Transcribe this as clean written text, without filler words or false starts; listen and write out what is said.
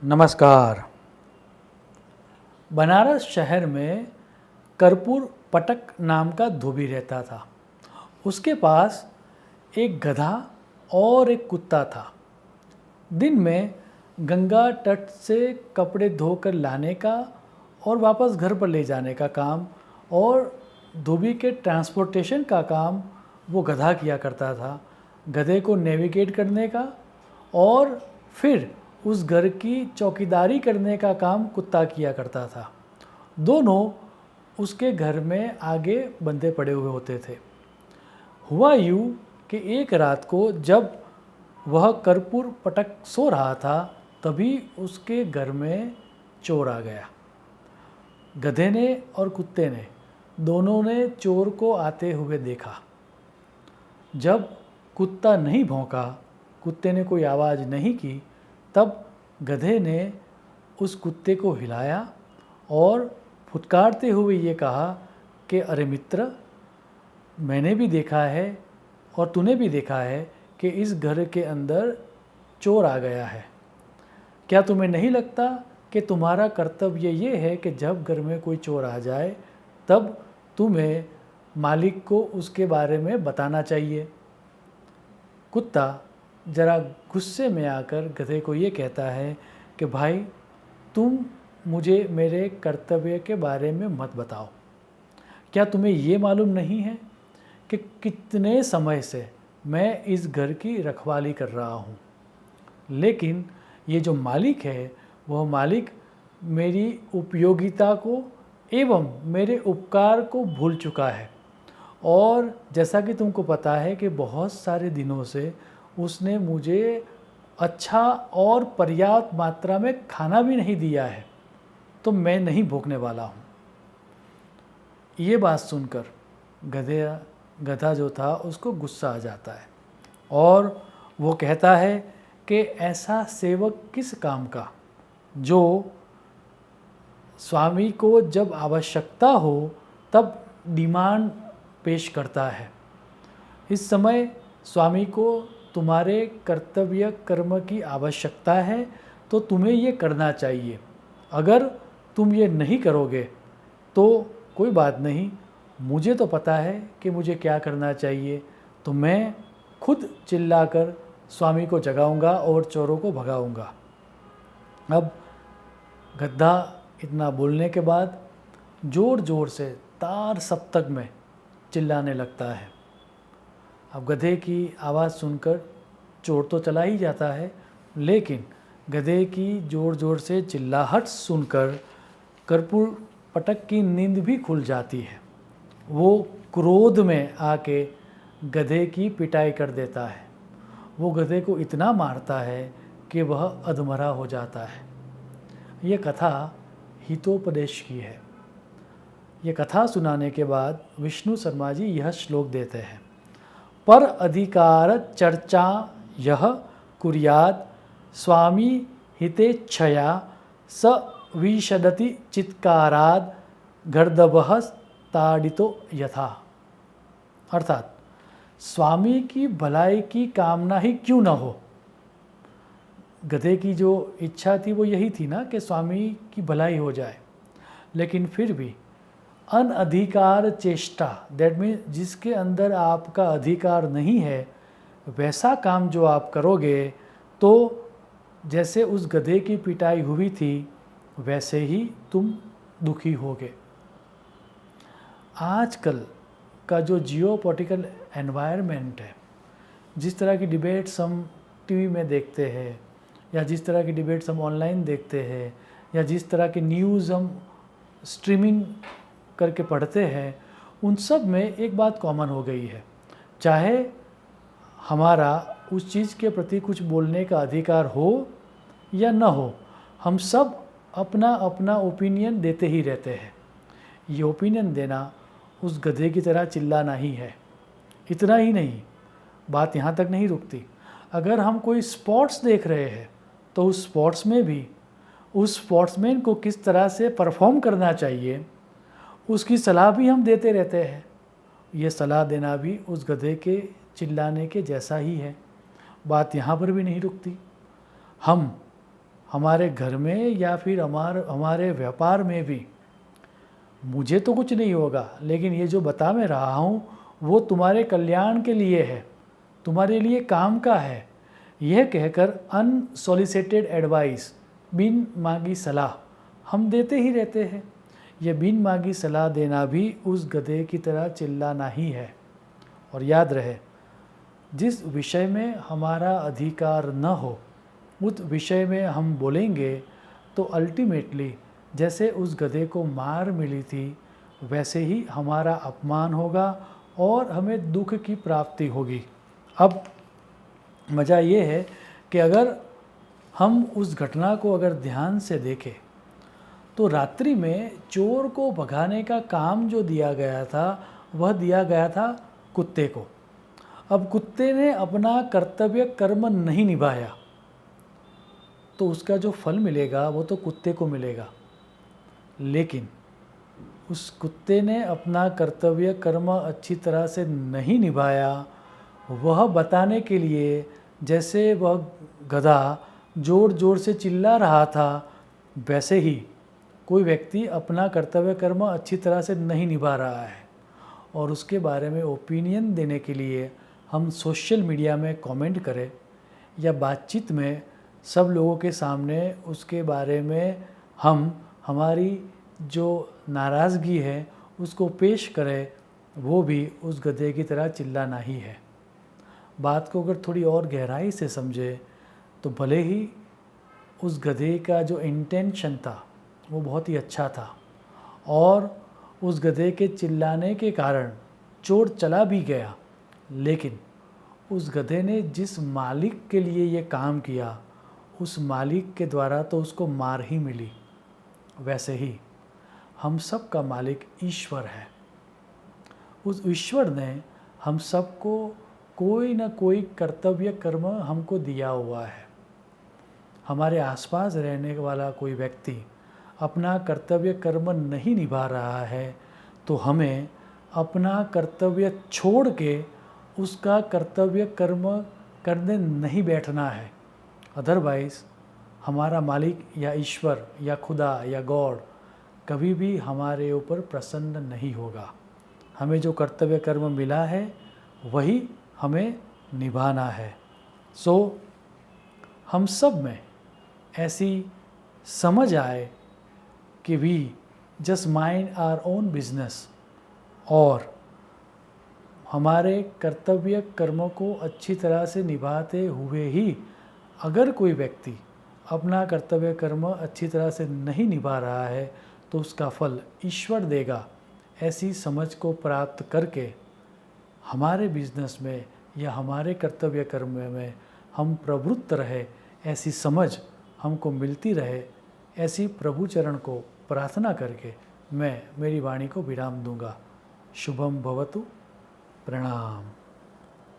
नमस्कार। बनारस शहर में कर्पूर पटक नाम का धोबी रहता था। उसके पास एक गधा और एक कुत्ता था। दिन में गंगा तट से कपड़े धोकर लाने का और वापस घर पर ले जाने का काम और धोबी के ट्रांसपोर्टेशन का काम वो गधा किया करता था। गधे को नेविगेट करने का और फिर उस घर की चौकीदारी करने का काम कुत्ता किया करता था। दोनों उसके घर में आगे बंधे पड़े हुए होते थे। हुआ यूँ कि एक रात को जब वह कर्पूर पटक सो रहा था, तभी उसके घर में चोर आ गया। गधे ने और कुत्ते ने दोनों ने चोर को आते हुए देखा। जब कुत्ता नहीं भौंका, कुत्ते ने कोई आवाज़ नहीं की, तब गधे ने उस कुत्ते को हिलाया और फुटकारते हुए ये कहा कि अरे मित्र, मैंने भी देखा है और तूने भी देखा है कि इस घर के अंदर चोर आ गया है। क्या तुम्हें नहीं लगता कि तुम्हारा कर्तव्य ये है कि जब घर में कोई चोर आ जाए तब तुम्हें मालिक को उसके बारे में बताना चाहिए। कुत्ता ज़रा गुस्से में आकर गधे को ये कहता है कि भाई, तुम मुझे मेरे कर्तव्य के बारे में मत बताओ। क्या तुम्हें ये मालूम नहीं है कि कितने समय से मैं इस घर की रखवाली कर रहा हूँ, लेकिन ये जो मालिक है वह मालिक मेरी उपयोगिता को एवं मेरे उपकार को भूल चुका है। और जैसा कि तुमको पता है कि बहुत सारे दिनों से उसने मुझे अच्छा और पर्याप्त मात्रा में खाना भी नहीं दिया है, तो मैं नहीं भूखने वाला हूँ। ये बात सुनकर गधा जो था उसको गुस्सा आ जाता है और वो कहता है कि ऐसा सेवक किस काम का, जो स्वामी को जब आवश्यकता हो तब डिमांड पेश करता है। इस समय स्वामी को तुम्हारे कर्तव्य कर्म की आवश्यकता है, तो तुम्हें ये करना चाहिए। अगर तुम ये नहीं करोगे तो कोई बात नहीं, मुझे तो पता है कि मुझे क्या करना चाहिए, तो मैं खुद चिल्लाकर स्वामी को जगाऊंगा और चोरों को भगाऊंगा। अब गधा इतना बोलने के बाद ज़ोर ज़ोर से तार सप्तक में चिल्लाने लगता है। अब गधे की आवाज़ सुनकर चोर तो चला ही जाता है, लेकिन गधे की ज़ोर ज़ोर से चिल्लाहट सुनकर कर्पूर पटक की नींद भी खुल जाती है। वो क्रोध में आके गधे की पिटाई कर देता है। वो गधे को इतना मारता है कि वह अधमरा हो जाता है। ये कथा हितोपदेश की है। ये कथा सुनाने के बाद विष्णु शर्मा जी यह श्लोक देते हैं। पर अधिकार चर्चा यह कुर्यात् स्वामी हितेच्छया स विशदति चित्काराद गर्दभः ताडितो यथा। अर्थात स्वामी की भलाई की कामना ही क्यों न हो। गधे की जो इच्छा थी वो यही थी ना कि स्वामी की भलाई हो जाए, लेकिन फिर भी अनधिकार चेष्टा, दैट मीन जिसके अंदर आपका अधिकार नहीं है, वैसा काम जो आप करोगे तो जैसे उस गधे की पिटाई हुई थी वैसे ही तुम दुखी होगे। आजकल का जो जियोपॉलिटिकल एनवायरनमेंट है, जिस तरह की डिबेट्स हम टीवी में देखते हैं या जिस तरह की डिबेट्स हम ऑनलाइन देखते हैं या जिस तरह की न्यूज़ हम स्ट्रीमिंग करके पढ़ते हैं, उन सब में एक बात कॉमन हो गई है। चाहे हमारा उस चीज़ के प्रति कुछ बोलने का अधिकार हो या न हो, हम सब अपना अपना ओपिनियन देते ही रहते हैं। ये ओपिनियन देना उस गधे की तरह चिल्लाना ही है। इतना ही नहीं, बात यहाँ तक नहीं रुकती। अगर हम कोई स्पोर्ट्स देख रहे हैं तो उस स्पोर्ट्स में भी उस स्पोर्ट्समैन को किस तरह से परफॉर्म करना चाहिए, उसकी सलाह भी हम देते रहते हैं। ये सलाह देना भी उस गधे के चिल्लाने के जैसा ही है। बात यहाँ पर भी नहीं रुकती। हम हमारे घर में या फिर हमारे व्यापार में भी। मुझे तो कुछ नहीं होगा, लेकिन ये जो बता मैं रहा हूँ वो तुम्हारे कल्याण के लिए है, तुम्हारे लिए काम का है। यह कहकर अनसॉलिसिटेड एडवाइस, बिन मांगी सलाह हम देते ही रहते हैं। यह बिन मांगी सलाह देना भी उस गधे की तरह चिल्लाना ही है। और याद रहे, जिस विषय में हमारा अधिकार न हो उस विषय में हम बोलेंगे तो अल्टीमेटली जैसे उस गधे को मार मिली थी वैसे ही हमारा अपमान होगा और हमें दुख की प्राप्ति होगी। अब मज़ा ये है कि अगर हम उस घटना को अगर ध्यान से देखें तो रात्रि में चोर को भगाने का काम जो दिया गया था वह दिया गया था कुत्ते को। अब कुत्ते ने अपना कर्तव्य कर्म नहीं निभाया तो उसका जो फल मिलेगा वो तो कुत्ते को मिलेगा। लेकिन उस कुत्ते ने अपना कर्तव्य कर्म अच्छी तरह से नहीं निभाया, वह बताने के लिए जैसे वह गधा ज़ोर ज़ोर से चिल्ला रहा था वैसे ही कोई व्यक्ति अपना कर्तव्य कर्म अच्छी तरह से नहीं निभा रहा है और उसके बारे में ओपिनियन देने के लिए हम सोशल मीडिया में कमेंट करें या बातचीत में सब लोगों के सामने उसके बारे में हम हमारी जो नाराज़गी है उसको पेश करें, वो भी उस गधे की तरह चिल्लाना ही है। बात को अगर थोड़ी और गहराई से समझे तो भले ही उस गधे का जो इंटेंशन था वो बहुत ही अच्छा था और उस गधे के चिल्लाने के कारण चोर चला भी गया, लेकिन उस गधे ने जिस मालिक के लिए ये काम किया उस मालिक के द्वारा तो उसको मार ही मिली। वैसे ही हम सब का मालिक ईश्वर है। उस ईश्वर ने हम सबको कोई ना कोई कर्तव्य कर्म हमको दिया हुआ है। हमारे आसपास रहने वाला कोई व्यक्ति अपना कर्तव्य कर्म नहीं निभा रहा है तो हमें अपना कर्तव्य छोड़ के उसका कर्तव्य कर्म करने नहीं बैठना है। अदरवाइज़ हमारा मालिक या ईश्वर या खुदा या गॉड कभी भी हमारे ऊपर प्रसन्न नहीं होगा। हमें जो कर्तव्य कर्म मिला है वही हमें निभाना है। सो हम सब में ऐसी समझ आए कि we just mind our own business और हमारे कर्तव्य कर्मों को अच्छी तरह से निभाते हुए ही अगर कोई व्यक्ति अपना कर्तव्य कर्म अच्छी तरह से नहीं निभा रहा है तो उसका फल ईश्वर देगा। ऐसी समझ को प्राप्त करके हमारे बिजनेस में या हमारे कर्तव्य कर्म में हम प्रवृत्त रहे, ऐसी समझ हमको मिलती रहे, ऐसी प्रभु चरण को प्रार्थना करके मैं मेरी वाणी को विराम दूंगा। शुभम भवतु। प्रणाम।